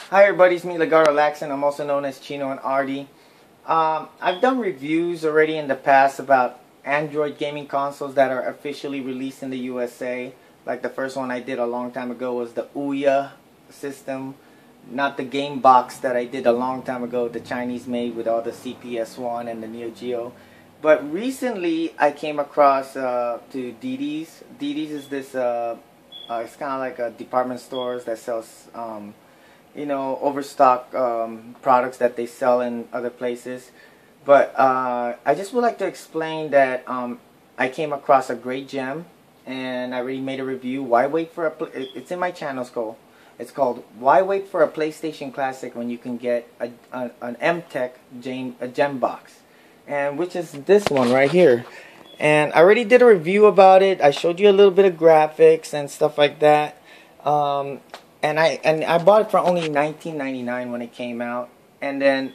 Hi everybody, it's me Lagaro Laxon. I'm also known as Chino and Artie. I've done reviews already in the past about Android gaming consoles that are officially released in the USA. Like the first one I did a long time ago was the Ouya system, not the Game Box that I did a long time ago, the Chinese made with all the PS1 and the Neo Geo. But recently I came across to DD's. DD's is this, it's kind of like a department stores that sells overstock products that they sell in other places. But I just would like to explain that I came across a great gem, and I already made a review. Why wait for it's in my channel. It's called Why Wait for a PlayStation Classic When You Can Get an Emtec Gem Box, and which is this one right here. And I already did a review about it. I showed you a little bit of graphics and stuff like that. And I bought it for only $19.99 when it came out. And then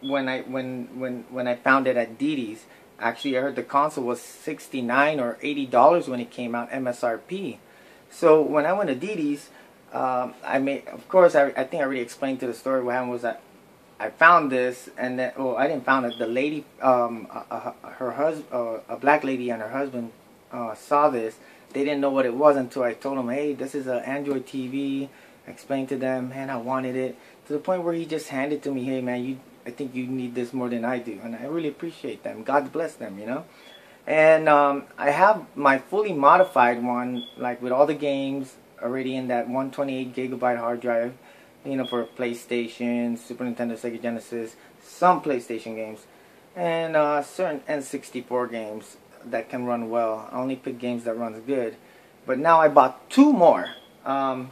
when I found it at DD's, actually I heard the console was $69 or $80 when it came out MSRP. So when I went to DD's, I think I already explained to the story what happened was that I found this, and then I didn't found it. The lady, her husband, a black lady and her husband saw this. They didn't know what it was until I told them, hey, this is an Android TV. I explained to them, man, I wanted it. To the point where he just handed it to me, hey, man, I think you need this more than I do. And I really appreciate them. God bless them, you know. And I have my fully modified one, like with all the games already in that 128 gigabyte hard drive, for PlayStation, Super Nintendo, Sega Genesis, some PlayStation games, and certain N64 games that can run well. I only pick games that runs good. But now I bought two more. I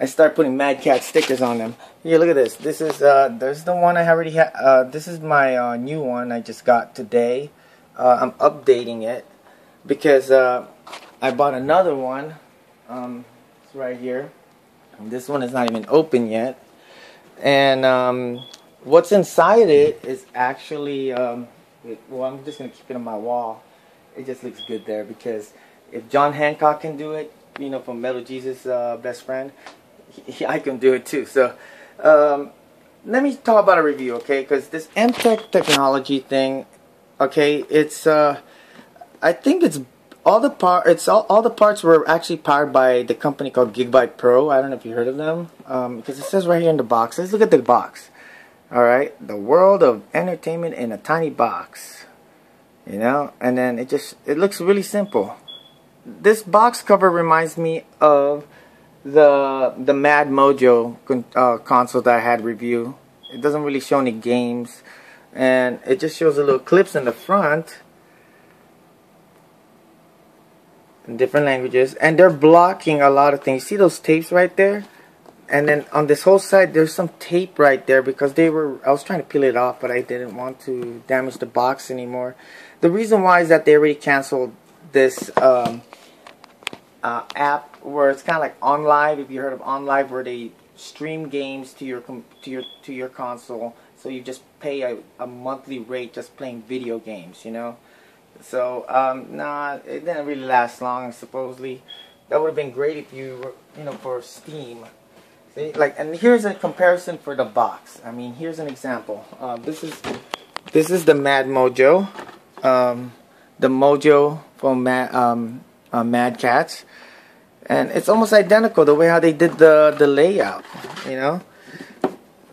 start putting Mad Catz stickers on them. Here, look at this. This is there's the one I already had. This is my new one I just got today. I'm updating it because I bought another one. It's right here. And this one is not even open yet. And what's inside it is actually well, I'm just going to keep it on my wall. It just looks good there because if John Hancock can do it, from Metal Jesus' best friend, I can do it too. So let me talk about a review, okay? Because this Emtec technology thing, okay, it's I think it's all the parts were actually powered by the company called Gigabyte Pro. I don't know if you heard of them, because it says right here in the box. Let's look at the box. Alright, the world of entertainment in a tiny box. And then it looks really simple. This box cover reminds me of the Mad Mojo console that I had review. It doesn't really show any games, and it just shows the little clips in the front in different languages, and they're blocking a lot of things. See those tapes right there? And then on this whole side, there's some tape right there because I was trying to peel it off, but I didn't want to damage the box anymore. The reason why is that they already canceled this app where it's kind of like OnLive. If you heard of OnLive, where they stream games to your console, so you just pay a monthly rate just playing video games, So nah, it didn't really last long. Supposedly, that would have been great if you were, for Steam. See, and here's a comparison for the box. I mean, here's an example. This is the Mad Mojo, the Mojo from Mad Catz, and it's almost identical the way how they did the layout.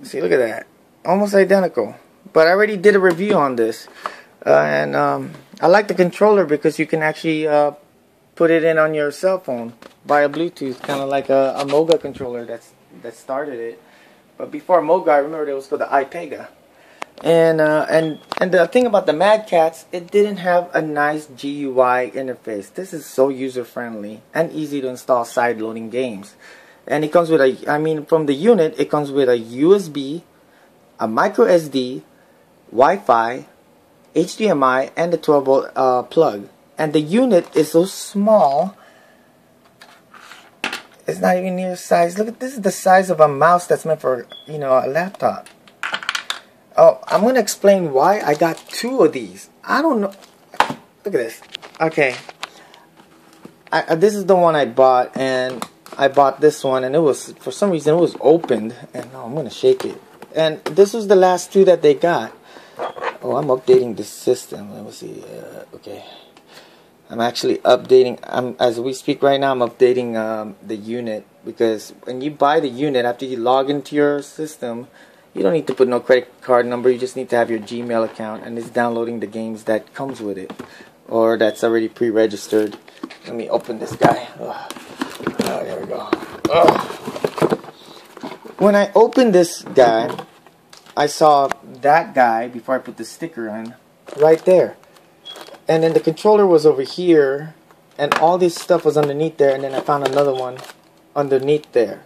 See, look at that, almost identical. But I already did a review on this, and I like the controller because you can actually put it in on your cell phone via Bluetooth, kind of like a Moga controller that started it. But before Moga, I remember it was called the iPega. And the thing about the Mad Catz, it didn't have a nice GUI interface. This is so user friendly and easy to install side-loading games. And it comes with from the unit, it comes with a USB, a micro SD, Wi-Fi, HDMI, and the 12-volt plug. And the unit is so small, it's not even near size. Look at this, is the size of a mouse that's meant for a laptop. Oh, I'm gonna explain why I got two of these. I don't know. Look at this. Okay, this is the one I bought, and I bought this one, and it was, for some reason, it was opened. And I'm gonna shake it. And this was the last two that they got. Oh, I'm updating the system. Let me see. Okay, I'm actually updating. As we speak right now, I'm updating the unit, because when you buy the unit, after you log into your system, you don't need to put no credit card number. You just need to have your Gmail account, and it's downloading the games that comes with it, or that's already pre-registered. Let me open this guy. Oh, there we go. When I opened this guy, I saw that guy, before I put the sticker on, right there. And then the controller was over here, and all this stuff was underneath there, and then I found another one underneath there.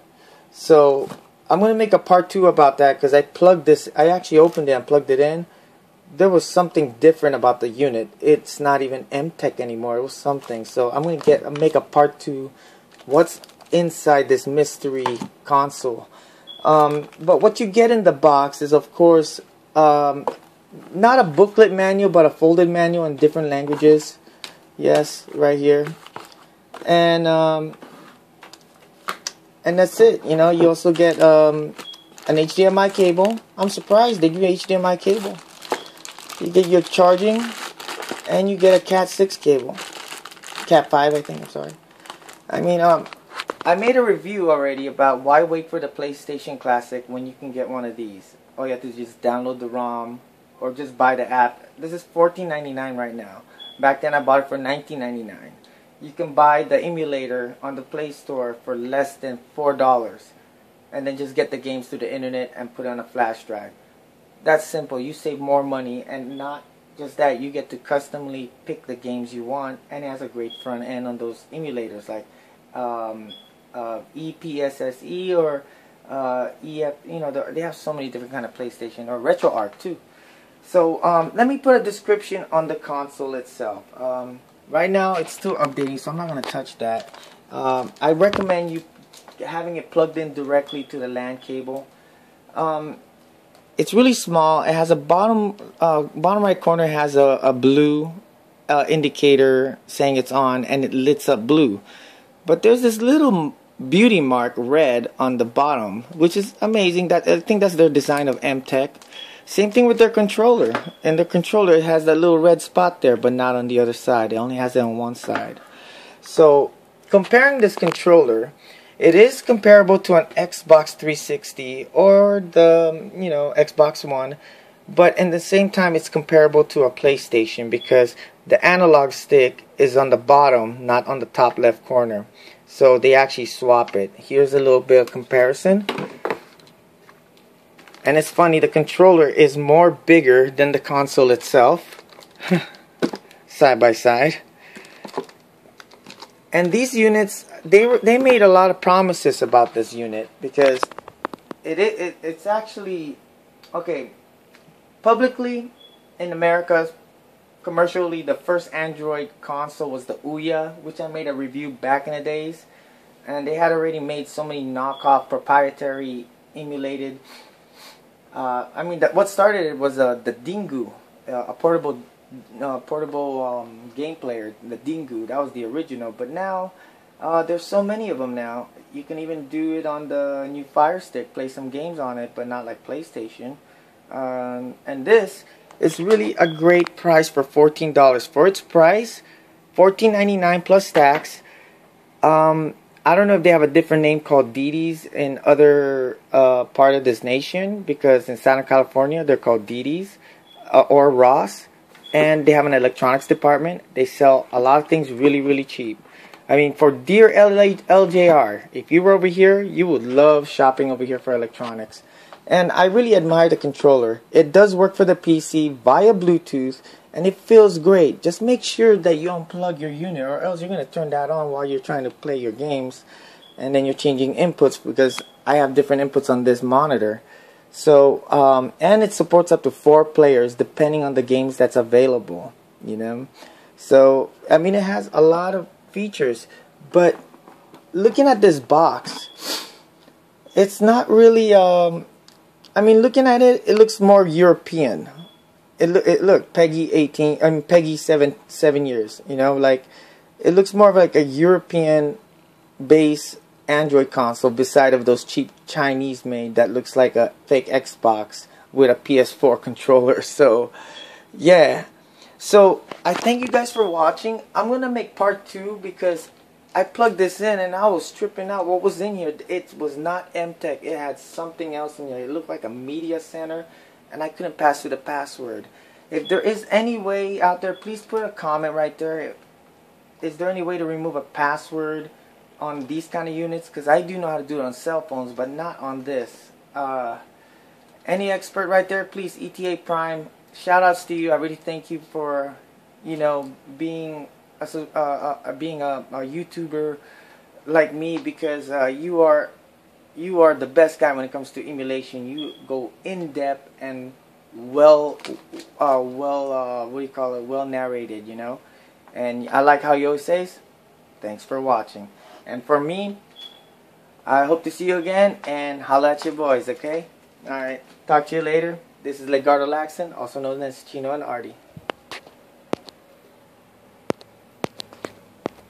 So I'm going to make a part 2 about that, because I plugged this, I actually opened it and plugged it in. There was something different about the unit. It's not even Emtec anymore. It was something. So I'm going to make a part 2, what's inside this mystery console. But what you get in the box is, of course, not a booklet manual, but a folded manual in different languages. Yes, right here. And that's it. You know, you also get an HDMI cable. I'm surprised they give you HDMI cable. You get your charging, and you get a Cat 6 cable. Cat 5, I think. I'm sorry. I mean, I made a review already about why wait for the PlayStation Classic when you can get one of these. All you have to do is just download the ROM or just buy the app. This is $14.99 right now. Back then I bought it for $19.99. You can buy the emulator on the Play Store for less than $4, and then just get the games through the internet and put it on a flash drive. That's simple. You save more money, and not just that, you get to customly pick the games you want, and it has a great front end on those emulators like EPSSE or EF. You know, they have so many different kind of PlayStation, or RetroArch too. So let me put a description on the console itself. Right now it's still updating, so I'm not going to touch that. I recommend you having it plugged in directly to the LAN cable. It's really small. It has a bottom right corner has a blue indicator saying it's on, and it lights up blue. But there's this little beauty mark red on the bottom, which is amazing. I think that's their design of Emtec. Same thing with their controller. And their controller, it has that little red spot there, but not on the other side. It only has it on one side. So comparing this controller, it is comparable to an Xbox 360 or the Xbox One, but in the same time it's comparable to a PlayStation, because the analog stick is on the bottom, not on the top left corner. So they actually swap it. Here's a little bit of comparison. And it's funny, the controller is more bigger than the console itself. Side by side. And these units, they made a lot of promises about this unit, because it's actually, okay, publicly in America, commercially, the first Android console was the Ouya, which I made a review back in the days. And they had already made so many knockoff proprietary emulated. I mean, what started it was the Dingu, a portable game player. The Dingu, that was the original. But now there's so many of them now. You can even do it on the new Fire Stick, play some games on it, but not like PlayStation. And this is really a great price for $14. For its price, $14.99 plus tax. I don't know if they have a different name called DDs in other part of this nation, because in Southern California they're called DDs or Ross, and they have an electronics department. They sell a lot of things really, really cheap. I mean, for dear LJR, if you were over here, you would love shopping over here for electronics. And I really admire the controller. It does work for the PC via Bluetooth, and it feels great. Just make sure that you unplug your unit, or else you're going to turn that on while you're trying to play your games, and then you're changing inputs, because I have different inputs on this monitor. So and it supports up to 4 players depending on the games that's available, you know. So I mean, it has a lot of features, but looking at this box, it's not really I mean, looking at it, it looks more European. Look, Peggy 18, I mean Peggy 7 years, you know, like it looks more of like a European base Android console beside of those cheap Chinese made that looks like a fake Xbox with a PS4 controller. So yeah, so I thank you guys for watching. I'm gonna make part 2 because I plugged this in and I was tripping out what was in here. It was not Emtec. It had something else in here. It looked like a media center and I couldn't pass through the password. If there is any way out there, please put a comment right there. Is there any way to remove a password on these kind of units? Because I do know how to do it on cell phones, but not on this. Any expert right there, please, ETA PRIME. Shout outs to you. I really thank you for, you know, being a YouTuber like me, because you are the best guy when it comes to emulation. You go in depth and well narrated, you know. And I like how you always says, thanks for watching. And for me, I hope to see you again, and holla at your boys, okay? Alright, talk to you later. This is Legardo Laxon, also known as Chino and Artie.